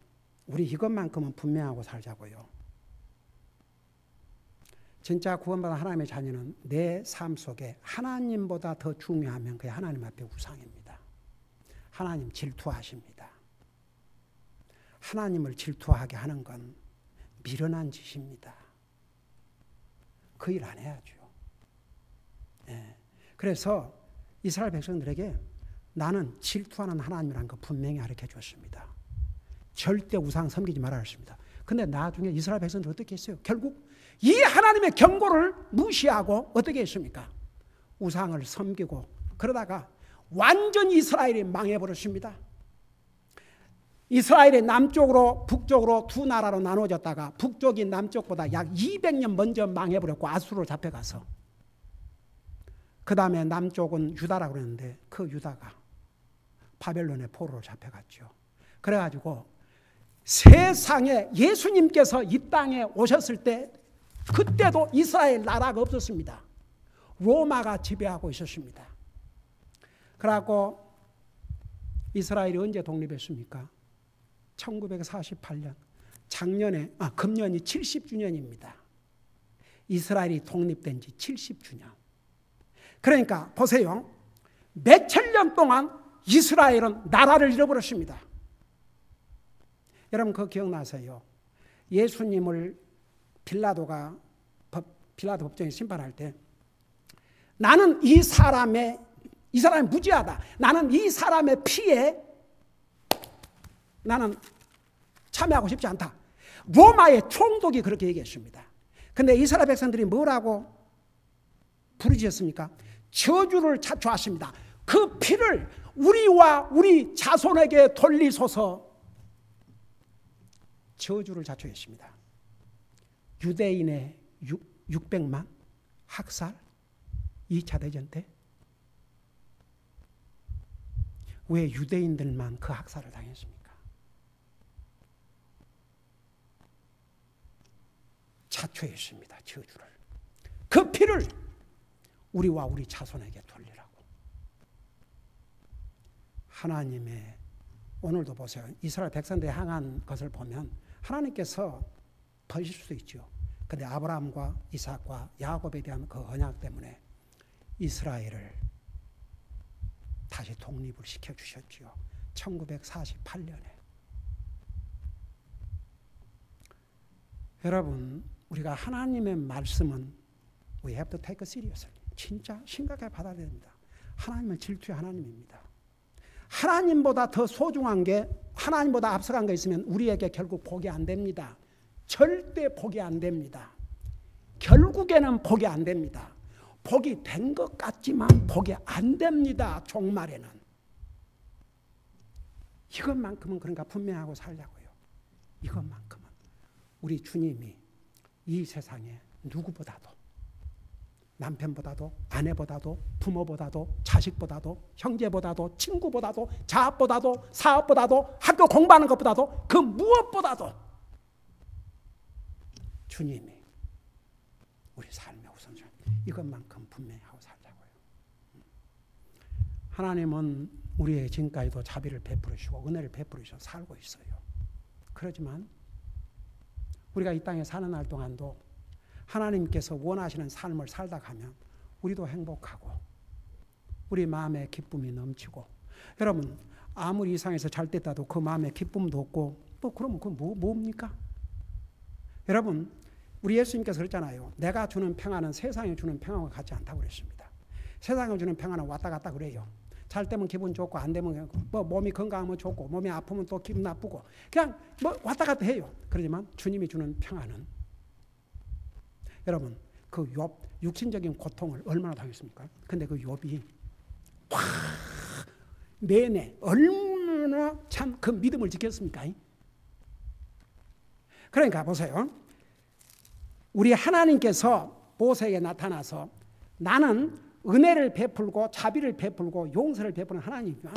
우리 이것만큼은 분명하고 살자고요. 진짜 구원받은 하나님의 자녀는 내 삶 속에 하나님보다 더 중요하면 그게 하나님 앞에 우상입니다. 하나님 질투하십니다. 하나님을 질투하게 하는 건 미련한 짓입니다. 그 일 안 해야죠. 네. 그래서 이스라엘 백성들에게 나는 질투하는 하나님이라는 거 분명히 가르쳐 줬습니다. 절대 우상 섬기지 말아야 했습니다. 근데 나중에 이스라엘 백성들 어떻게 했어요? 결국 이 하나님의 경고를 무시하고 어떻게 했습니까? 우상을 섬기고 그러다가 완전히 이스라엘이 망해버렸습니다. 이스라엘이 남쪽으로 북쪽으로 두 나라로 나눠졌다가 북쪽이 남쪽보다 약 200년 먼저 망해버렸고 아수르로 잡혀가서, 그 다음에 남쪽은 유다라고 그랬는데 그 유다가 바벨론의 포로로 잡혀갔죠. 그래가지고 세상에 예수님께서 이 땅에 오셨을 때 그때도 이스라엘 나라가 없었습니다. 로마가 지배하고 있었습니다. 그래갖고 이스라엘이 언제 독립했습니까? 1948년 금년이 70주년입니다. 이스라엘이 독립된 지 70주년. 그러니까 보세요. 몇천 년 동안 이스라엘은 나라를 잃어버렸습니다. 여러분 그거 기억나세요? 예수님을 빌라도 법정에 심판할 때 나는 이 사람이 무죄하다. 나는 이 사람의 피에 나는 참여하고 싶지 않다. 로마의 총독이 그렇게 얘기했습니다. 근데 이스라엘 백성들이 뭐라고 부르짖었습니까? 저주를 자초하십니다. 그 피를 우리와 우리 자손에게 돌리소서. 저주를 자초했습니다. 유대인의 600만 학살 2차 대전 때 왜 유대인들만 그 학살을 당했습니까? 자초했습니다. 저주를. 그 피를 우리와 우리 자손에게 돌리라고. 하나님의 오늘도 보세요. 이스라엘 백성들이 향한 것을 보면 하나님께서 버리실 수도 있죠. 그런데 아브라함과 이삭과 야곱에 대한 그 언약 때문에 이스라엘을 다시 독립을 시켜주셨죠. 1948년에. 여러분, 우리가 하나님의 말씀은 we have to take it seriously. 진짜 심각하게 받아들여야 됩니다. 하나님은 질투의 하나님입니다. 하나님보다 더 소중한 게, 하나님보다 앞서간 게 있으면 우리에게 결국 복이 안 됩니다. 절대 복이 안 됩니다. 결국에는 복이 안 됩니다. 복이 된 것 같지만 복이 안 됩니다. 종말에는. 이것만큼은 그러니까 분명하고 살자고요. 이것만큼은. 우리 주님이 이 세상에 누구보다도, 남편보다도, 아내보다도, 부모보다도, 자식보다도, 형제보다도, 친구보다도, 자업보다도, 사업보다도, 학교 공부하는 것보다도, 그 무엇보다도 주님이 우리 삶의 우선순위, 이것만큼 분명히 하고 살자고요. 하나님은 우리의 지금까지도 자비를 베풀으시고 은혜를 베풀으셔서 살고 있어요. 그렇지만 우리가 이 땅에 사는 날 동안도 하나님께서 원하시는 삶을 살다 가면 우리도 행복하고 우리 마음에 기쁨이 넘치고, 여러분 아무리 이상해서 잘 됐다도 그 마음에 기쁨도 없고 또 그러면 그건 뭡니까? 여러분 우리 예수님께서 그랬잖아요. 내가 주는 평안은 세상이 주는 평안과 같지 않다고 그랬습니다. 세상이 주는 평안은 왔다 갔다 그래요. 잘 되면 기분 좋고 안 되면 뭐 몸이 건강하면 좋고 몸이 아프면 또 기분 나쁘고 그냥 뭐 왔다 갔다 해요. 그러지만 주님이 주는 평안은, 여러분 그 욥 육신적인 고통을 얼마나 당했습니까? 근데 그 욥이 확 내내 얼마나 참 그 믿음을 지켰습니까? 그러니까 보세요. 우리 하나님께서 모세에게 나타나서 나는 은혜를 베풀고 자비를 베풀고 용서를 베푸는 하나님이지만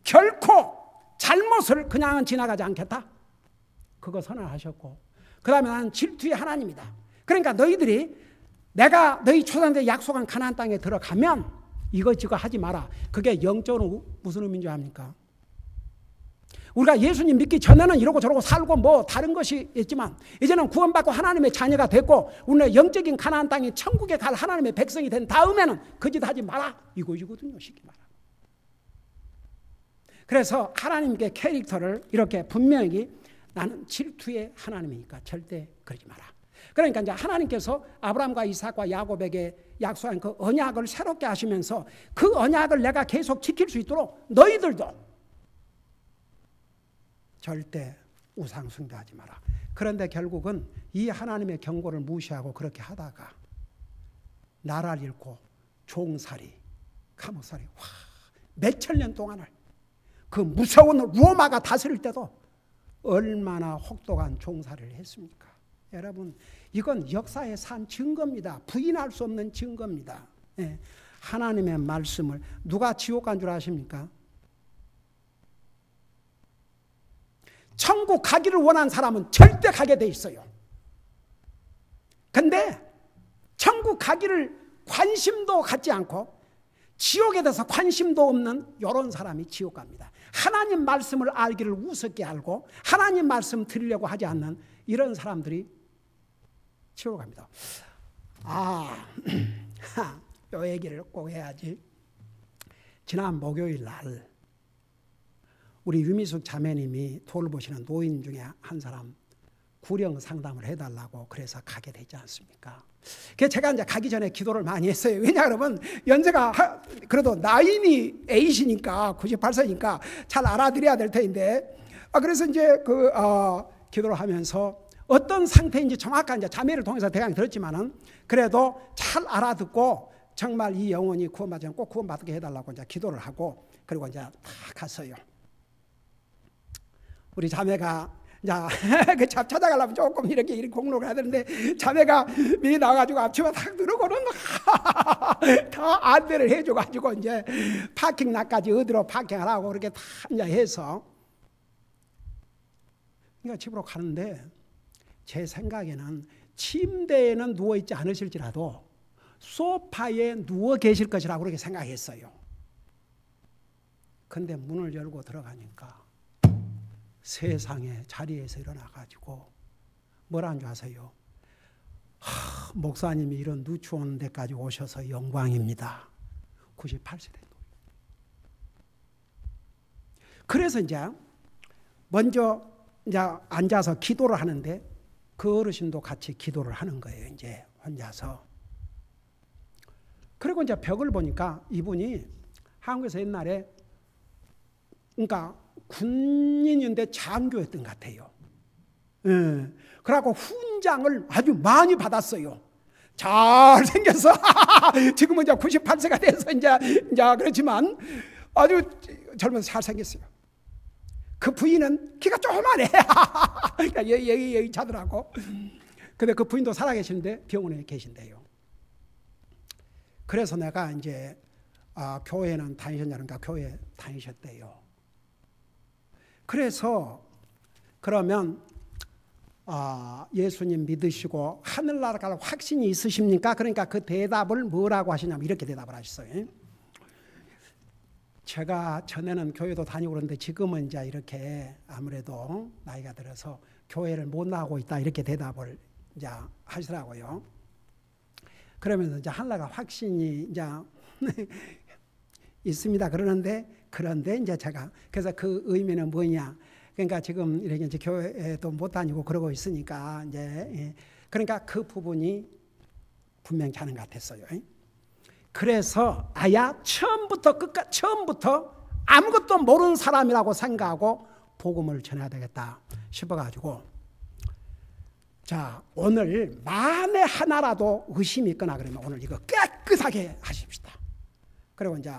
결코 잘못을 그냥은 지나가지 않겠다. 그거 선언하셨고, 그 다음에 나는 질투의 하나님이다. 그러니까 너희들이 내가 너희 조상들의 약속한 가나안 땅에 들어가면 이거 하지 마라. 그게 영적으로 무슨 의미인지 압니까? 우리가 예수님 믿기 전에는 이러고 저러고 살고 뭐 다른 것이 있지만 이제는 구원받고 하나님의 자녀가 됐고 우리는 영적인 가나안 땅이 천국에 갈 하나님의 백성이 된 다음에는 그 짓 하지 마라. 이거거든요. 쉽게 말하면. 그래서 하나님께 캐릭터를 이렇게 분명히 나는 질투의 하나님이니까 절대 그러지 마라. 그러니까 이제 하나님께서 아브라함과 이삭과 야곱에게 약속한 그 언약을 새롭게 하시면서 그 언약을 내가 계속 지킬 수 있도록 너희들도 절대 우상 숭배하지 마라. 그런데 결국은 이 하나님의 경고를 무시하고 그렇게 하다가 나라를 잃고 종살이, 감옥살이, 몇천 년 동안을 그 무서운 로마가 다스릴 때도 얼마나 혹독한 종살이를 했습니까? 여러분 이건 역사에 산 증거입니다. 부인할 수 없는 증거입니다. 예. 하나님의 말씀을 누가 지옥 간 줄 아십니까? 천국 가기를 원하는 사람은 절대 가게 돼 있어요. 근데 천국 가기를 관심도 갖지 않고 지옥에 대해서 관심도 없는 이런 사람이 지옥 갑니다. 하나님 말씀을 알기를 우습게 알고 하나님 말씀 들으려고 하지 않는 이런 사람들이 지옥 갑니다. 이 얘기를 꼭 해야지. 지난 목요일 날 우리 유미숙 자매님이 돌보시는 노인 중에 한 사람 구령 상담을 해달라고 그래서 가게 되지 않습니까? 제가 이제 가기 전에 기도를 많이 했어요. 왜냐하면 연세가 그래도 나인이 8이니까 98세니까 잘 알아들어야 될 텐데, 그래서 이제 기도를 하면서 어떤 상태인지 정확한 이제 자매를 통해서 대강이 들었지만은 그래도 잘 알아듣고 정말 이 영혼이 구원받으면 꼭 구원받게 해달라고 이제 기도를 하고 그리고 이제 다 갔어요. 우리 자매가 그 잡 찾아가려면 조금 이렇게 공로를 해야 되는데 자매가 미리 나와가지고 앞치마 탁 들어고는 다 안내를 해줘가지고 이제 파킹락까지 어디로 파킹하라고 그렇게 다 이제 해서 그러니까 집으로 가는데 제 생각에는 침대에는 누워있지 않으실지라도 소파에 누워 계실 것이라고 그렇게 생각했어요. 근데 문을 열고 들어가니까 세상에 자리에서 일어나가지고 뭐라는 줄 아세요? 목사님이 이런 누추한 데까지 오셔서 영광입니다. 98세 된 노인. 그래서 이제 먼저 이제 앉아서 기도를 하는데 그 어르신도 같이 기도를 하는 거예요. 이제 혼자서. 그리고 이제 벽을 보니까 이분이 한국에서 옛날에 그러니까 군인인데 장교였던 것 같아요. 예. 그래갖고 훈장을 아주 많이 받았어요. 잘생겨서 지금은 이제 98세가 돼서 이제 그렇지만 아주 젊어서 잘생겼어요. 그 부인은 키가 조그만해. 그러니까 여기 자더라고. 근데 그 부인도 살아계시는데 병원에 계신대요. 그래서 내가 이제 교회는 다니셨냐니까 교회 다니셨대요. 그래서 그러면 예수님 믿으시고 하늘나라 갈 확신이 있으십니까? 그러니까 그 대답을 뭐라고 하시냐면 이렇게 대답을 하셨어요. 제가 전에는 교회도 다니고 그러는데 지금은 이제 이렇게 아무래도 나이가 들어서 교회를 못 나가고 있다 이렇게 대답을 이제 하시더라고요. 그러면서 이제 하나가 확신이 이제 있습니다. 그런데 이제 제가 그래서 그 의미는 뭐냐? 그러니까 지금 이렇게 이제 교회도 못 다니고 그러고 있으니까 이제 그러니까 그 부분이 분명히 하는 것 같았어요. 그래서 아야 처음부터 끝까지 처음부터 아무것도 모르는 사람이라고 생각하고 복음을 전해야 되겠다 싶어가지고 자 오늘 만에 하나라도 의심이 있거나 그러면 오늘 이거 깨끗하게 하십시다. 그리고 이제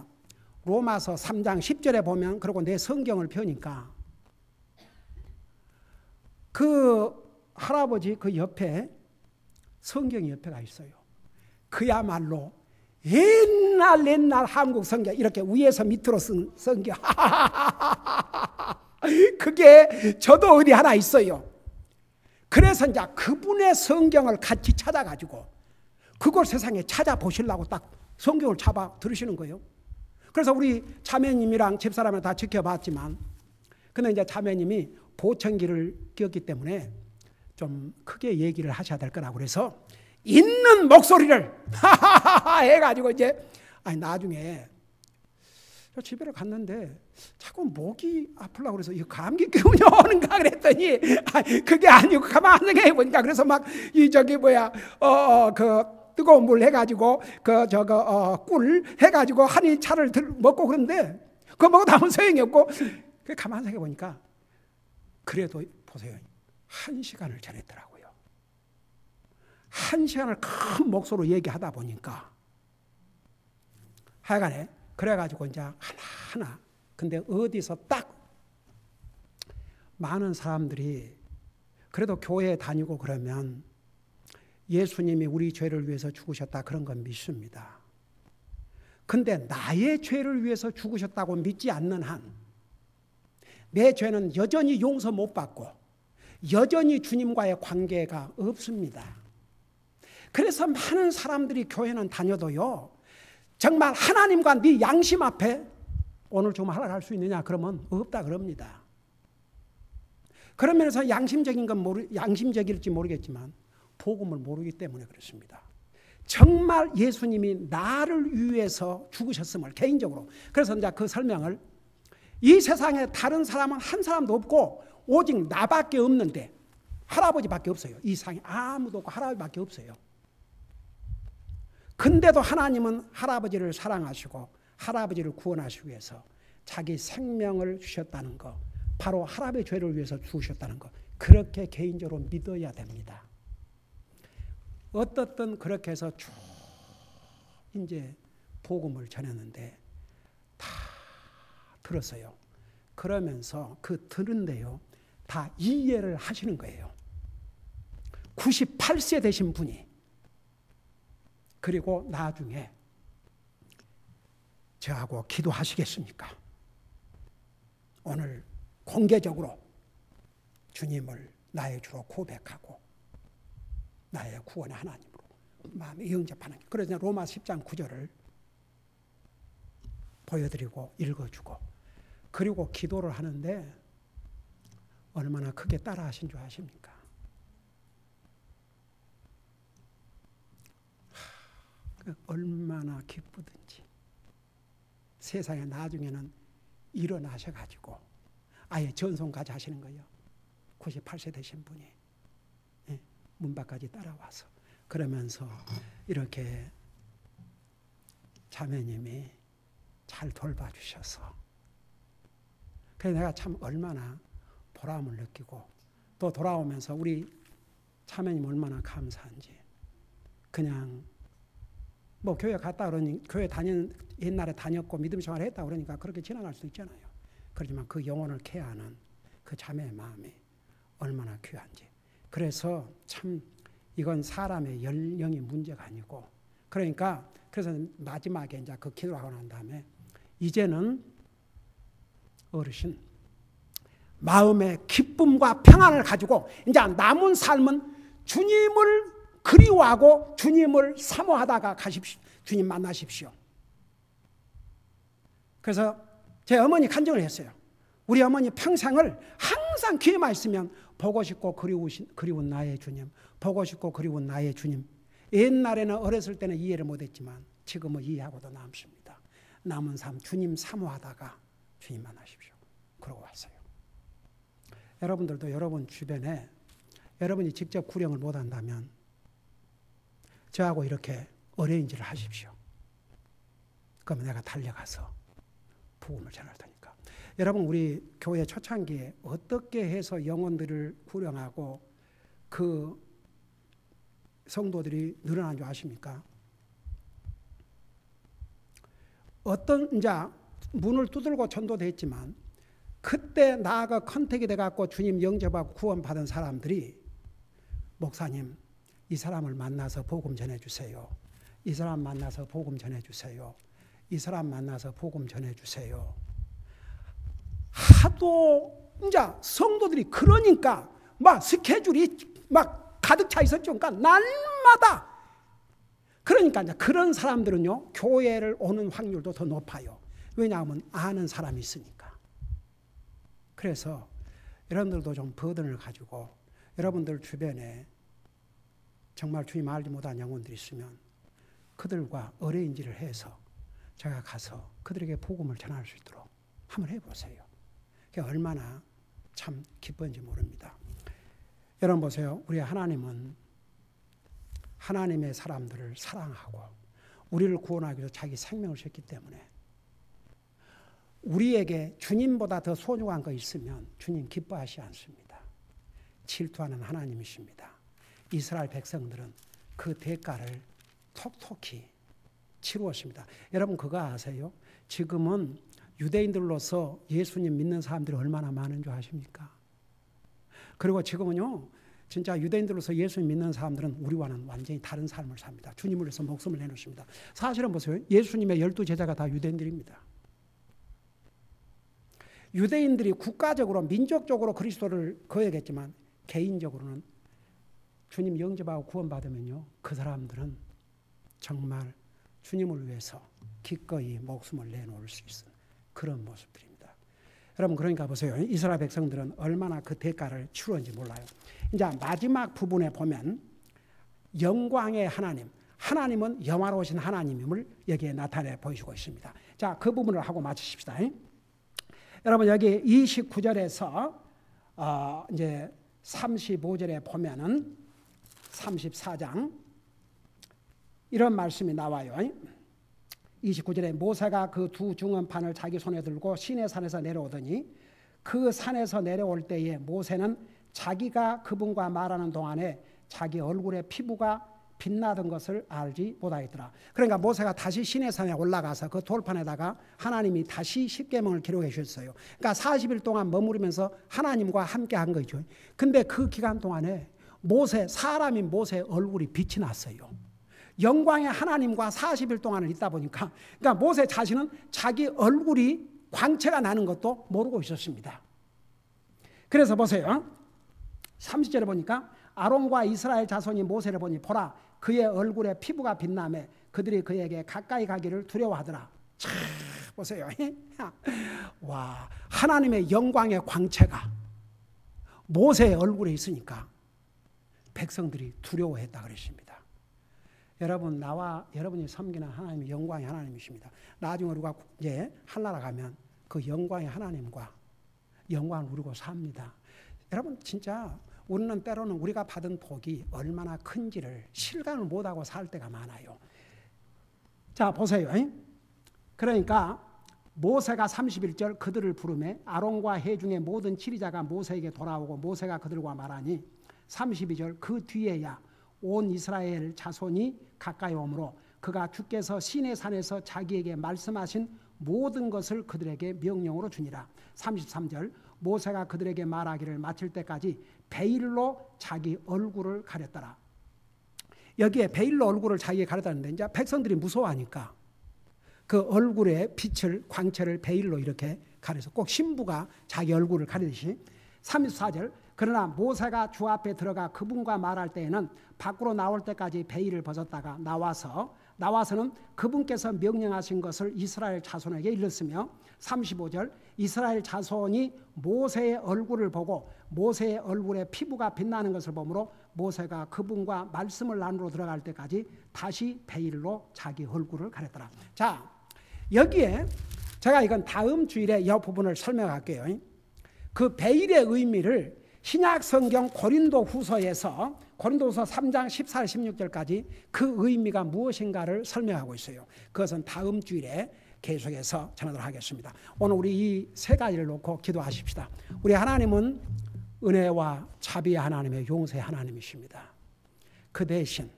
로마서 3장 10절에 보면 그리고 내 성경을 펴니까 그 할아버지 그 옆에 성경이 옆에가 있어요. 그야말로 옛날 한국 성경 이렇게 위에서 밑으로 쓴 성경 그게 저도 어디 하나 있어요. 그래서 이제 그분의 성경을 같이 찾아가지고 그걸 세상에 찾아보시려고 딱 성경을 잡아 들으시는 거예요. 그래서 우리 자매님이랑 집사람을 다 지켜봤지만 근데 이제 자매님이 보청기를 꼈기 때문에 좀 크게 얘기를 하셔야 될 거라고 그래서 있는 목소리를 해가지고 이제 아니 나중에 집에 갔는데 자꾸 목이 아프려고 그래서 이거 감기 기운이 오는가 그랬더니 그게 아니고 가만 생각해 보니까 그래서 막 이 저기 뭐야 그 뜨거운 물 해가지고 그 저거 꿀 해가지고 한이 차를 먹고 그런데 그거 먹고 나면 소용이 없고 그 가만 생각해 보니까 그래도 보세요 1시간을 전했더라고요. 1시간을 큰 목소리로 얘기하다 보니까 하여간에 그래가지고 이제 하나하나 근데 어디서 딱 많은 사람들이 그래도 교회에 다니고 그러면 예수님이 우리 죄를 위해서 죽으셨다 그런 건 믿습니다. 근데 나의 죄를 위해서 죽으셨다고 믿지 않는 한 내 죄는 여전히 용서 못 받고 여전히 주님과의 관계가 없습니다. 그래서 많은 사람들이 교회는 다녀도요 정말 하나님과 네 양심 앞에 오늘 좀 하락할 수 있느냐 그러면 없다 그럽니다. 그런 면에서 양심적일지 모르겠지만 복음을 모르기 때문에 그렇습니다. 정말 예수님이 나를 위해서 죽으셨음을 개인적으로 그래서 이제 그 설명을 이 세상에 다른 사람은 한 사람도 없고 오직 나밖에 없는데 할아버지밖에 없어요. 이 세상에 아무도 없고 할아버지밖에 없어요. 근데도 하나님은 할아버지를 사랑하시고 할아버지를 구원하시기 위해서 자기 생명을 주셨다는 거 바로 할아버지 죄를 위해서 죽으셨다는 거 그렇게 개인적으로 믿어야 됩니다. 어떻든 그렇게 해서 쭉 이제 복음을 전했는데 다 들었어요. 그러면서 그 들은데요 다 이해를 하시는 거예요. 98세 되신 분이 그리고 나중에 저하고 기도하시겠습니까? 오늘 공개적으로 주님을 나의 주로 고백하고 나의 구원의 하나님으로 마음에 영접하는 그래서 로마 10장 9절을 보여드리고 읽어주고 그리고 기도를 하는데 얼마나 크게 따라하신 줄 아십니까? 얼마나 기쁘든지 세상에 나중에는 일어나셔가지고 아예 전송까지 하시는 거예요. 98세 되신 분이 문 밖까지 따라와서 그러면서 이렇게 자매님이 잘 돌봐주셔서 그래서 내가 참 얼마나 보람을 느끼고 또 돌아오면서 우리 자매님 얼마나 감사한지 그냥 뭐 교회 갔다 그러니 교회 옛날에 다녔고 믿음 생활을 했다 그러니까 그렇게 지나갈 수 있잖아요. 그렇지만 그 영혼을 케어하는 그 자매의 마음이 얼마나 귀한지. 그래서 참 이건 사람의 연령이 문제가 아니고 그러니까 그래서 마지막에 이제 그 기도를 하고 난 다음에 이제는 어르신 마음의 기쁨과 평안을 가지고 이제 남은 삶은 주님을 그리워하고 주님을 사모하다가 가십시오. 주님 만나십시오. 그래서 제 어머니 간증을 했어요. 우리 어머니 평생을 항상 귀에만 있으면 보고 싶고 그리운 나의 주님, 보고 싶고 그리운 나의 주님. 옛날에는 어렸을 때는 이해를 못했지만 지금은 이해하고도 남습니다. 남은 삶 주님 사모하다가 주님 만나십시오. 그러고 왔어요. 여러분들도 여러분 주변에 여러분이 직접 구령을 못한다면 저하고 이렇게 어레인지를 하십시오. 그러면 내가 달려가서 복음을 전할 테니까. 여러분 우리 교회 초창기에 어떻게 해서 영혼들을 구령하고 그 성도들이 늘어난 줄 아십니까? 어떤 자 문을 두들고 전도됐지만 그때 나아가 컨택이 돼갖고 주님 영접하고 구원받은 사람들이 목사님 이 사람을 만나서 복음 전해주세요. 이 사람 만나서 복음 전해주세요. 이 사람 만나서 복음 전해주세요. 하도 이제 성도들이 그러니까 막 스케줄이 막 가득 차 있었죠. 그러니까 날마다 그러니까 이제 그런 사람들은요 교회를 오는 확률도 더 높아요. 왜냐하면 아는 사람이 있으니까. 그래서 여러분들도 좀 버든을 가지고 여러분들 주변에 정말 주님 알지 못한 영혼들이 있으면 그들과 어레인지를 해서 제가 가서 그들에게 복음을 전할 수 있도록 한번 해보세요. 그게 얼마나 참 기쁜지 모릅니다. 여러분 보세요. 우리 하나님은 하나님의 사람들을 사랑하고 우리를 구원하기 위해서 자기 생명을 줬기 때문에 우리에게 주님보다 더 소중한 거 있으면 주님 기뻐하지 않습니다. 질투하는 하나님이십니다. 이스라엘 백성들은 그 대가를 톡톡히 치루었습니다. 여러분 그거 아세요? 지금은 유대인들로서 예수님 믿는 사람들이 얼마나 많은 줄 아십니까? 그리고 지금은요 진짜 유대인들로서 예수님 믿는 사람들은 우리와는 완전히 다른 삶을 삽니다. 주님을 위해서 목숨을 내놓습니다. 사실은 보세요. 예수님의 12제자가 다 유대인들입니다. 유대인들이 국가적으로 민족적으로 그리스도를 거역했지만 개인적으로는 주님 영접하고 구원받으면요 그 사람들은 정말 주님을 위해서 기꺼이 목숨을 내놓을 수 있는 그런 모습들입니다. 여러분 그러니까 보세요. 이스라엘 백성들은 얼마나 그 대가를 치르는지 몰라요. 이제 마지막 부분에 보면 영광의 하나님, 하나님은 영화로우신 하나님임을 여기에 나타내 보이시고 있습니다. 자, 그 부분을 하고 마치십시다. 여러분 여기 29절에서 이제 35절에 보면은 34장 이런 말씀이 나와요. 29절에 모세가 그 두 중언판을 자기 손에 들고 시내 산에서 내려오더니 그 산에서 내려올 때에 모세는 자기가 그분과 말하는 동안에 자기 얼굴에 피부가 빛나던 것을 알지 못하였더라. 그러니까 모세가 다시 시내산에 올라가서 그 돌판에다가 하나님이 다시 십계명을 기록해 주셨어요. 그러니까 40일 동안 머무르면서 하나님과 함께 한 거죠. 근데 그 기간 동안에 사람인 모세의 얼굴이 빛이 났어요. 영광의 하나님과 40일 동안을 있다 보니까 그러니까 모세 자신은 자기 얼굴이 광채가 나는 것도 모르고 있었습니다. 그래서 보세요. 30절에 보니까 아론과 이스라엘 자손이 모세를 보니 보라 그의 얼굴에 피부가 빛나매 그들이 그에게 가까이 가기를 두려워하더라. 참 보세요. 와, 하나님의 영광의 광채가 모세의 얼굴에 있으니까 백성들이 두려워했다 그랬습니다. 여러분 나와 여러분이 섬기는 하나님이 영광의 하나님이십니다. 나중에 우리가 이제 하늘나라 가면 그 영광의 하나님과 영광을 누리고 삽니다. 여러분 진짜 우리는 때로는 우리가 받은 복이 얼마나 큰지를 실감을 못하고 살 때가 많아요. 자 보세요. 그러니까 모세가 31절 그들을 부르매 아론과 회중의 모든 지리자가 모세에게 돌아오고 모세가 그들과 말하니 32절 그 뒤에야 온 이스라엘 자손이 가까이 오므로 그가 주께서 시내산에서 자기에게 말씀하신 모든 것을 그들에게 명령으로 주니라. 33절 모세가 그들에게 말하기를 마칠 때까지 베일로 자기 얼굴을 가렸더라. 여기에 베일로 얼굴을 자기에 가렸다는데 이제 백성들이 무서워하니까 그 얼굴의 빛을 광채를 베일로 이렇게 가려서 꼭 신부가 자기 얼굴을 가리듯이 34절 그러나 모세가 주 앞에 들어가 그분과 말할 때에는 밖으로 나올 때까지 베일을 벗었다가 나와서 나와서는 그분께서 명령하신 것을 이스라엘 자손에게 일렀으며 35절 이스라엘 자손이 모세의 얼굴을 보고 모세의 얼굴에 피부가 빛나는 것을 보므로 모세가 그분과 말씀을 나누러 들어갈 때까지 다시 베일로 자기 얼굴을 가렸더라. 자, 여기에 제가 이건 다음 주일에 이 부분을 설명할게요. 그 베일의 의미를 신약 성경 고린도후서에서 고린도후서 3장 14, 16절까지 그 의미가 무엇인가를 설명하고 있어요. 그것은 다음 주일에 계속해서 전하도록 하겠습니다. 오늘 우리 이 세 가지를 놓고 기도하십시다. 우리 하나님은 은혜와 자비의 하나님의 용서의 하나님이십니다. 그 대신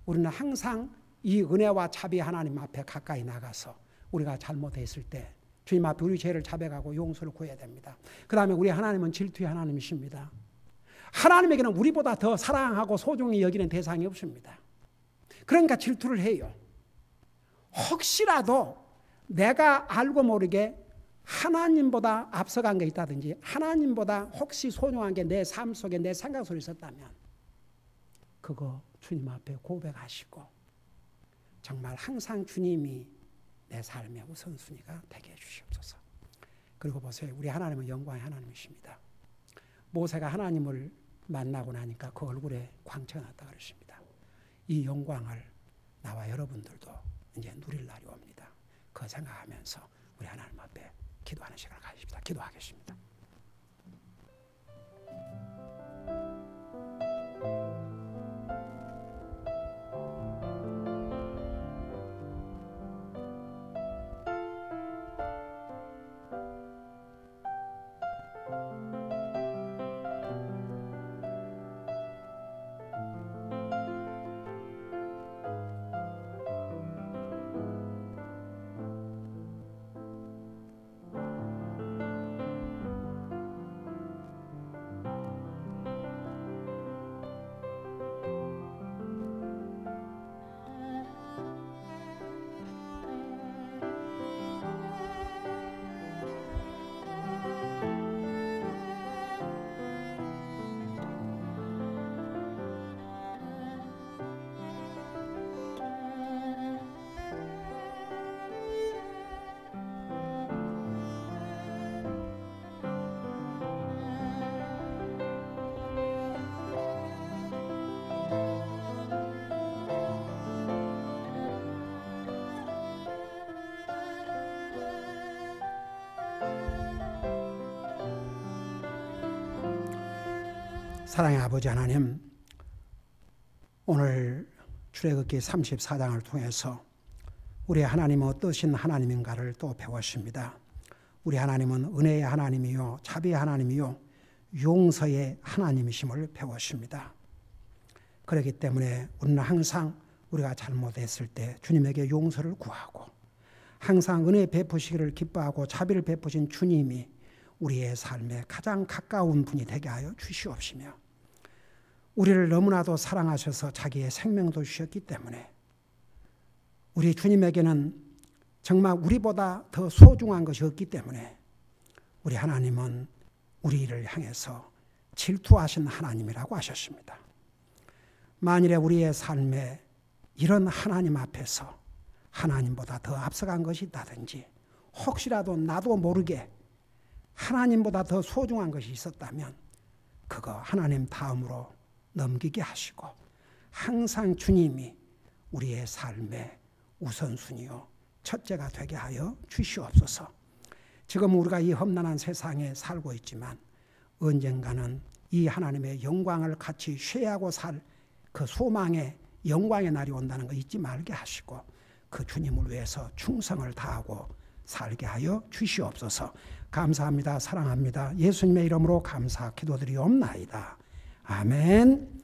우리는 항상 이 은혜와 자비의 하나님 앞에 가까이 나가서 우리가 잘못했을 때 주님 앞에 우리 죄를 자백하고 용서를 구해야 됩니다. 그 다음에 우리 하나님은 질투의 하나님이십니다. 하나님에게는 우리보다 더 사랑하고 소중히 여기는 대상이 없습니다. 그러니까 질투를 해요. 혹시라도 내가 알고 모르게 하나님보다 앞서간 게 있다든지 하나님보다 혹시 소중한 게 내 삶 속에 내 생각 속에 있었다면 그거 주님 앞에 고백하시고 정말 항상 주님이 내 삶의 우선순위가 되게 해주시옵소서. 그리고 보세요. 우리 하나님은 영광의 하나님이십니다. 모세가 하나님을 만나고 나니까 그 얼굴에 광채가 났다 그러십니다. 이 영광을 나와 여러분들도 이제 누릴 날이 옵니다. 그거 생각하면서 우리 하나님 앞에 기도하는 시간을 가집시다. 기도하겠습니다. 사랑의 아버지 하나님, 오늘 출애굽기 34장을 통해서 우리 하나님은 어떠신 하나님인가를 또 배웠습니다. 우리 하나님은 은혜의 하나님이요 자비의 하나님이요 용서의 하나님이심을 배웠습니다. 그렇기 때문에 우리는 항상 우리가 잘못했을 때 주님에게 용서를 구하고 항상 은혜 베푸시기를 기뻐하고 자비를 베푸신 주님이 우리의 삶에 가장 가까운 분이 되게 하여 주시옵시며 우리를 너무나도 사랑하셔서 자기의 생명도 주셨기 때문에 우리 주님에게는 정말 우리보다 더 소중한 것이 없기 때문에 우리 하나님은 우리를 향해서 질투하신 하나님이라고 하셨습니다. 만일에 우리의 삶에 이런 하나님 앞에서 하나님보다 더 앞서간 것이 있다든지 혹시라도 나도 모르게 하나님보다 더 소중한 것이 있었다면 그거 하나님 다음으로 넘기게 하시고 항상 주님이 우리의 삶의 우선순위요 첫째가 되게 하여 주시옵소서. 지금 우리가 이 험난한 세상에 살고 있지만 언젠가는 이 하나님의 영광을 같이 쉐어하고 살 그 소망의 영광의 날이 온다는 거 잊지 말게 하시고 그 주님을 위해서 충성을 다하고 살게 하여 주시옵소서. 감사합니다. 사랑합니다. 예수님의 이름으로 감사 기도드리옵나이다. 아멘.